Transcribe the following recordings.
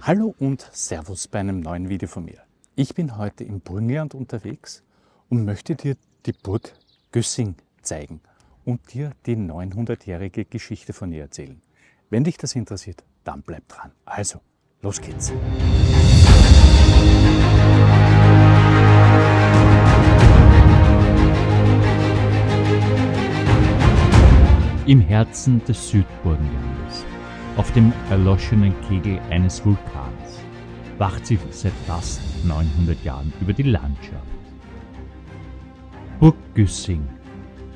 Hallo und Servus bei einem neuen Video von mir. Ich bin heute im Burgenland unterwegs und möchte dir die Burg Güssing zeigen und dir die 900-jährige Geschichte von ihr erzählen. Wenn dich das interessiert, dann bleib dran. Also, los geht's! Im Herzen des Südburgenlandes, auf dem erloschenen Kegel eines Vulkans, wacht sie seit fast 900 Jahren über die Landschaft. Burg Güssing,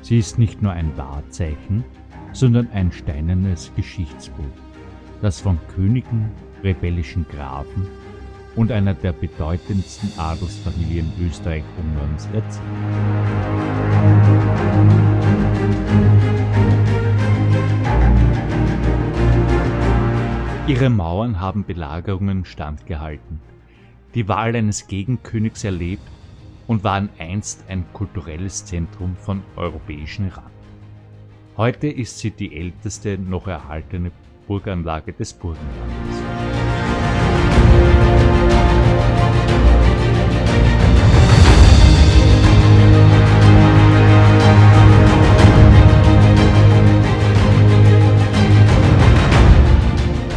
sie ist nicht nur ein Wahrzeichen, sondern ein steinernes Geschichtsbuch, das von Königen, rebellischen Grafen und einer der bedeutendsten Adelsfamilien Österreich-Ungarns erzählt. Ihre Mauern haben Belagerungen standgehalten, die Wahl eines Gegenkönigs erlebt und waren einst ein kulturelles Zentrum von europäischem Rang. Heute ist sie die älteste noch erhaltene Burganlage des Burgenlandes.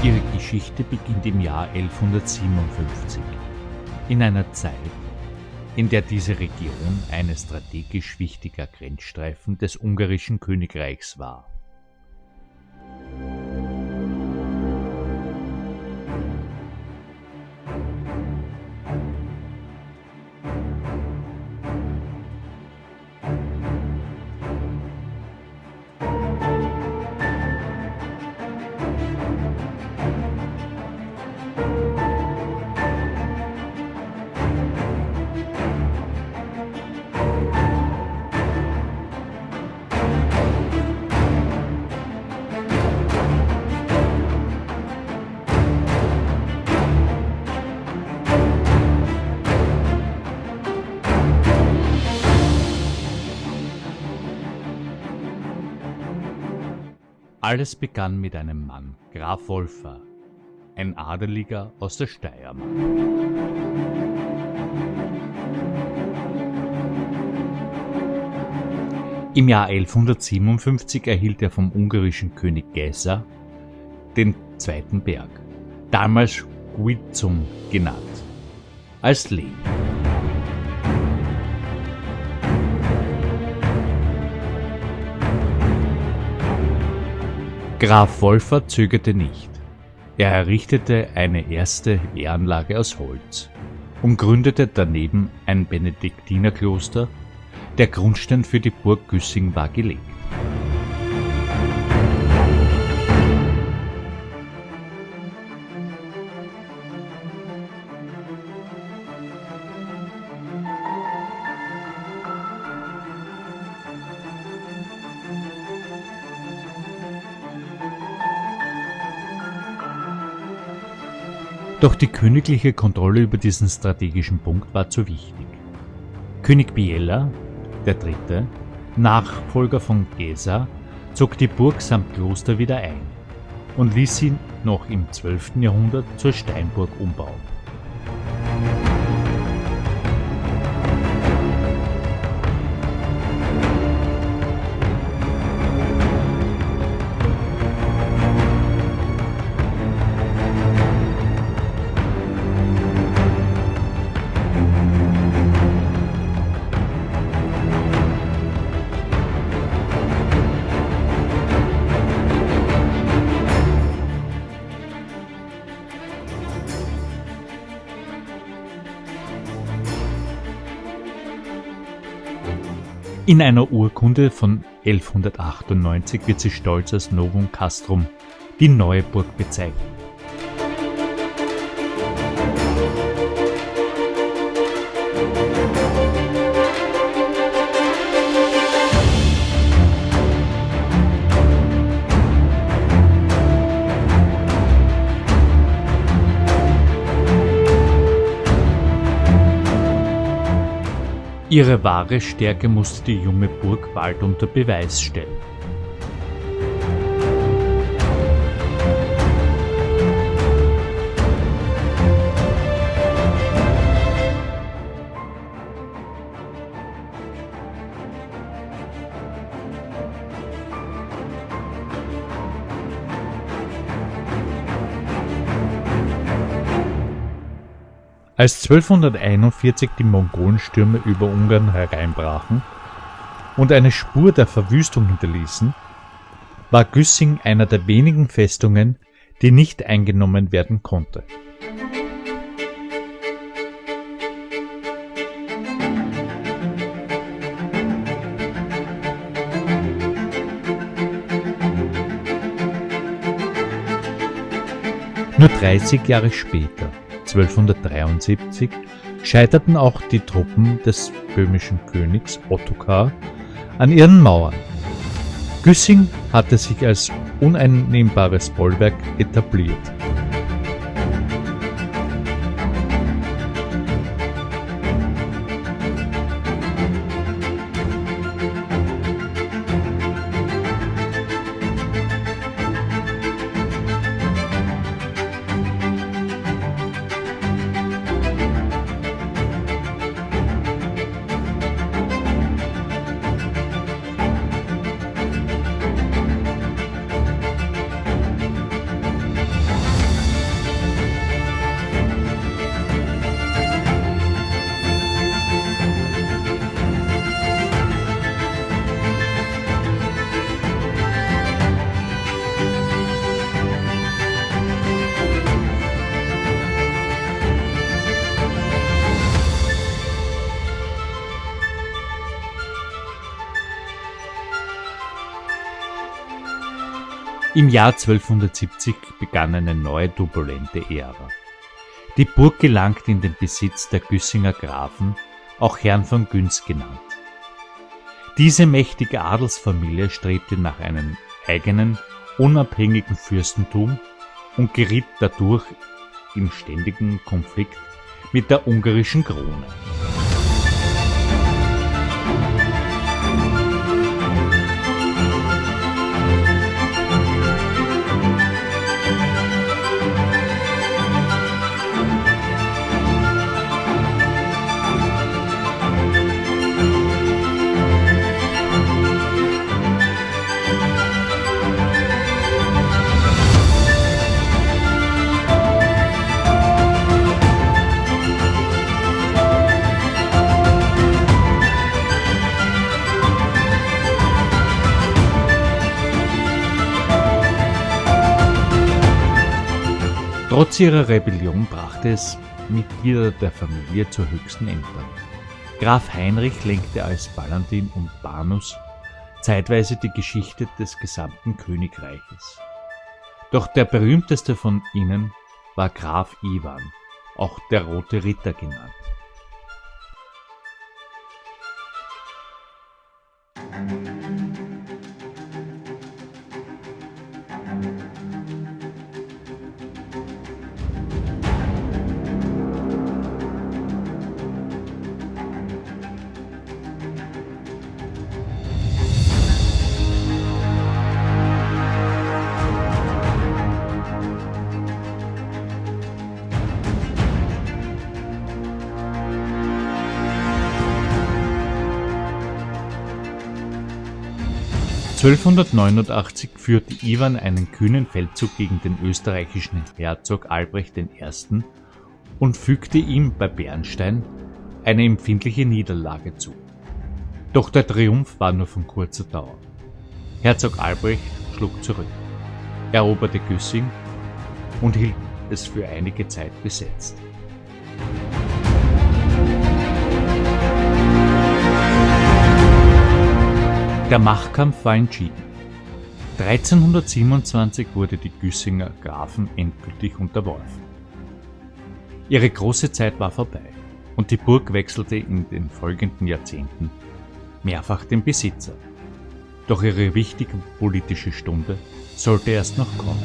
Ihre Geschichte beginnt im Jahr 1157, in einer Zeit, in der diese Region ein strategisch wichtiger Grenzstreifen des ungarischen Königreichs war. Alles begann mit einem Mann, Graf Wolfer, ein Adeliger aus der Steiermark. Im Jahr 1157 erhielt er vom ungarischen König Geza den zweiten Berg, damals Guizung genannt, als Lehen. Graf Wolfer zögerte nicht. Er errichtete eine erste Wehranlage aus Holz und gründete daneben ein Benediktinerkloster. Der Grundstein für die Burg Güssing war gelegt. Doch die königliche Kontrolle über diesen strategischen Punkt war zu wichtig. König Biela III., Nachfolger von Geza, zog die Burg samt Kloster wieder ein und ließ sie noch im 12. Jahrhundert zur Steinburg umbauen. In einer Urkunde von 1198 wird sie stolz als Novum Castrum, die neue Burg, bezeichnet. Ihre wahre Stärke musste die junge Burg bald unter Beweis stellen. Als 1241 die Mongolenstürme über Ungarn hereinbrachen und eine Spur der Verwüstung hinterließen, war Güssing einer der wenigen Festungen, die nicht eingenommen werden konnte. Nur 30 Jahre später, 1273, scheiterten auch die Truppen des böhmischen Königs Ottokar an ihren Mauern. Güssing hatte sich als uneinnehmbares Bollwerk etabliert. Im Jahr 1270 begann eine neue turbulente Ära. Die Burg gelangte in den Besitz der Güssinger Grafen, auch Herren von Günz genannt. Diese mächtige Adelsfamilie strebte nach einem eigenen, unabhängigen Fürstentum und geriet dadurch in ständigen Konflikt mit der ungarischen Krone. Trotz ihrer Rebellion brachte es Mitglieder der Familie zu höchsten Ämtern. Graf Heinrich lenkte als Paladin und Banus zeitweise die Geschichte des gesamten Königreiches. Doch der berühmteste von ihnen war Graf Iwan, auch der Rote Ritter genannt. (1289) führte Iwan einen kühnen Feldzug gegen den österreichischen Herzog Albrecht I. und fügte ihm bei Bernstein eine empfindliche Niederlage zu. Doch der Triumph war nur von kurzer Dauer. Herzog Albrecht schlug zurück, eroberte Güssing und hielt es für einige Zeit besetzt. Der Machtkampf war entschieden. 1327 wurde die Güssinger Grafen endgültig unterworfen. Ihre große Zeit war vorbei und die Burg wechselte in den folgenden Jahrzehnten mehrfach den Besitzer. Doch ihre wichtige politische Stunde sollte erst noch kommen.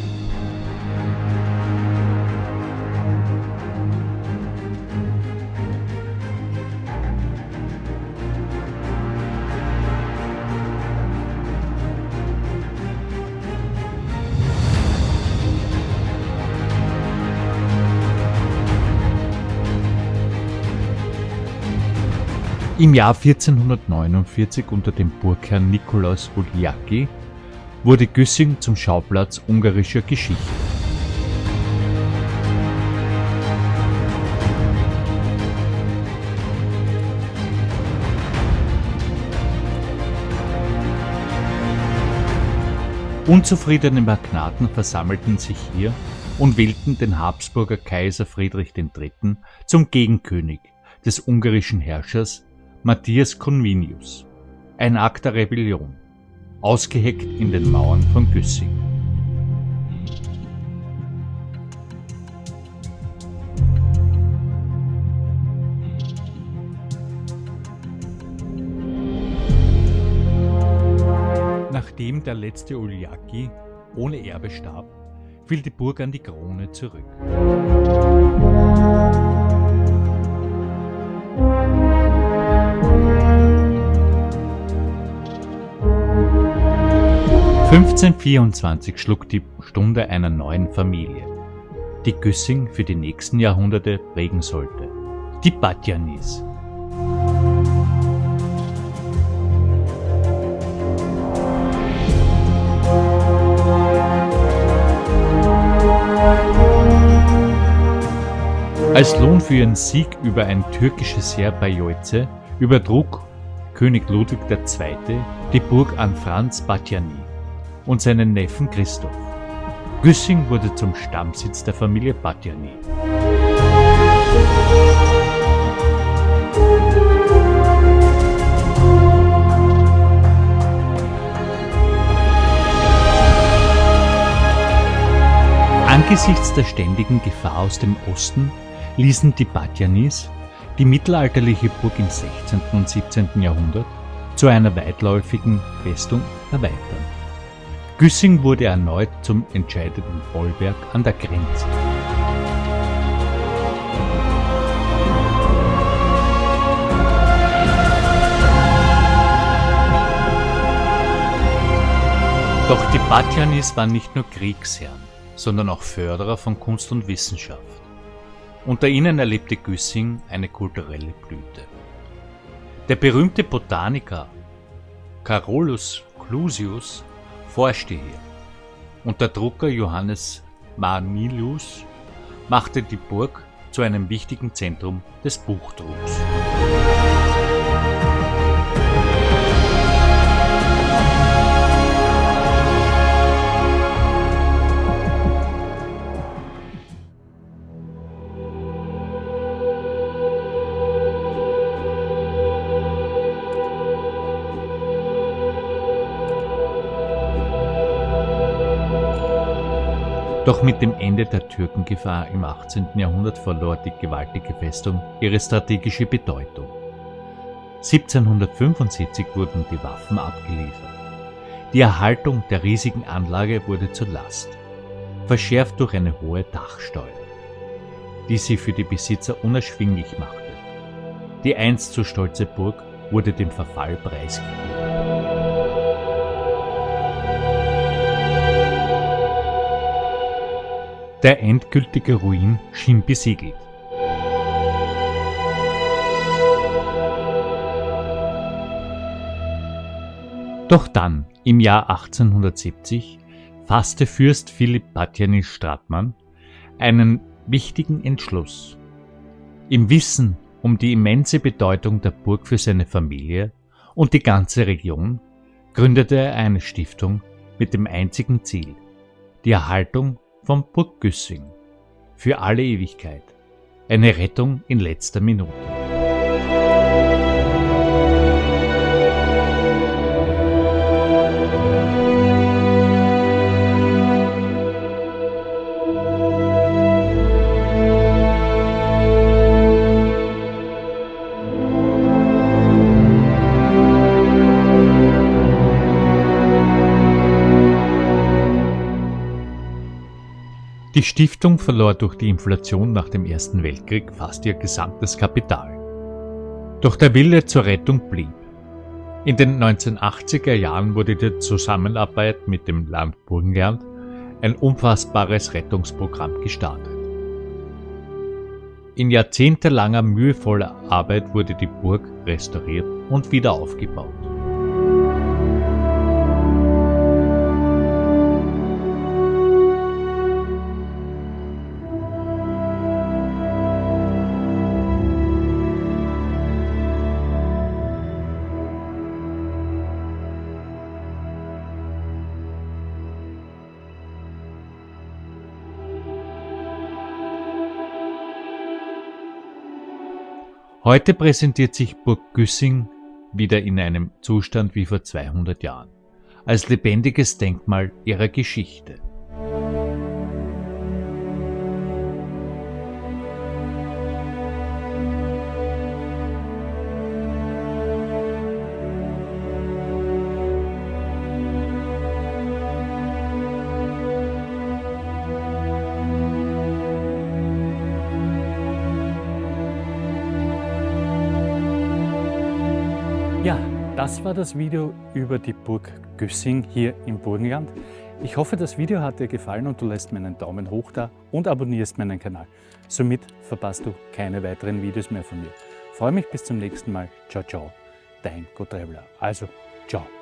Im Jahr 1449 unter dem Burgherrn Nikolaus Wolyacki wurde Güssing zum Schauplatz ungarischer Geschichte. Unzufriedene Magnaten versammelten sich hier und wählten den Habsburger Kaiser Friedrich III. Zum Gegenkönig des ungarischen Herrschers Matthias Comnenius. Ein Akt der Rebellion, ausgeheckt in den Mauern von Güssing. Nachdem der letzte Wolyacki ohne Erbe starb, fiel die Burg an die Krone zurück. (1524) schlug die Stunde einer neuen Familie, die Güssing für die nächsten Jahrhunderte prägen sollte: die Batthyánis. Als Lohn für ihren Sieg über ein türkisches Heer bei Jojce übertrug König Ludwig II. Die Burg an Franz Batthyány und seinen Neffen Christoph. Güssing wurde zum Stammsitz der Familie Batthyány. Angesichts der ständigen Gefahr aus dem Osten ließen die Batthyánys die mittelalterliche Burg im 16. und 17. Jahrhundert zu einer weitläufigen Festung erweitern. Güssing wurde erneut zum entscheidenden Bollwerk an der Grenze. Doch die Batthyánys waren nicht nur Kriegsherren, sondern auch Förderer von Kunst und Wissenschaft. Unter ihnen erlebte Güssing eine kulturelle Blüte. Der berühmte Botaniker Carolus Clusius forschte hier und der Drucker Johannes Manilius machte die Burg zu einem wichtigen Zentrum des Buchdrucks. Doch mit dem Ende der Türkengefahr im 18. Jahrhundert verlor die gewaltige Festung ihre strategische Bedeutung. 1775 wurden die Waffen abgeliefert. Die Erhaltung der riesigen Anlage wurde zur Last, verschärft durch eine hohe Dachsteuer, die sie für die Besitzer unerschwinglich machte. Die einst so stolze Burg wurde dem Verfall preisgegeben. Der endgültige Ruin schien besiegelt. Doch dann, im Jahr 1870, fasste Fürst Philipp Batthyány Stratmann einen wichtigen Entschluss. Im Wissen um die immense Bedeutung der Burg für seine Familie und die ganze Region gründete er eine Stiftung mit dem einzigen Ziel: die Erhaltung von Burg Güssing für alle Ewigkeit, eine Rettung in letzter Minute. Die Stiftung verlor durch die Inflation nach dem Ersten Weltkrieg fast ihr gesamtes Kapital. Doch der Wille zur Rettung blieb. In den 1980er Jahren wurde die Zusammenarbeit mit dem Land Burgenland ein umfassbares Rettungsprogramm gestartet. In jahrzehntelanger mühevoller Arbeit wurde die Burg restauriert und wieder aufgebaut. Heute präsentiert sich Burg Güssing wieder in einem Zustand wie vor 200 Jahren, als lebendiges Denkmal ihrer Geschichte. Ja, das war das Video über die Burg Güssing hier im Burgenland. Ich hoffe, das Video hat dir gefallen und du lässt mir einen Daumen hoch da und abonnierst meinen Kanal. Somit verpasst du keine weiteren Videos mehr von mir. Freue mich bis zum nächsten Mal. Ciao, ciao, dein GoTraveler. Also, ciao.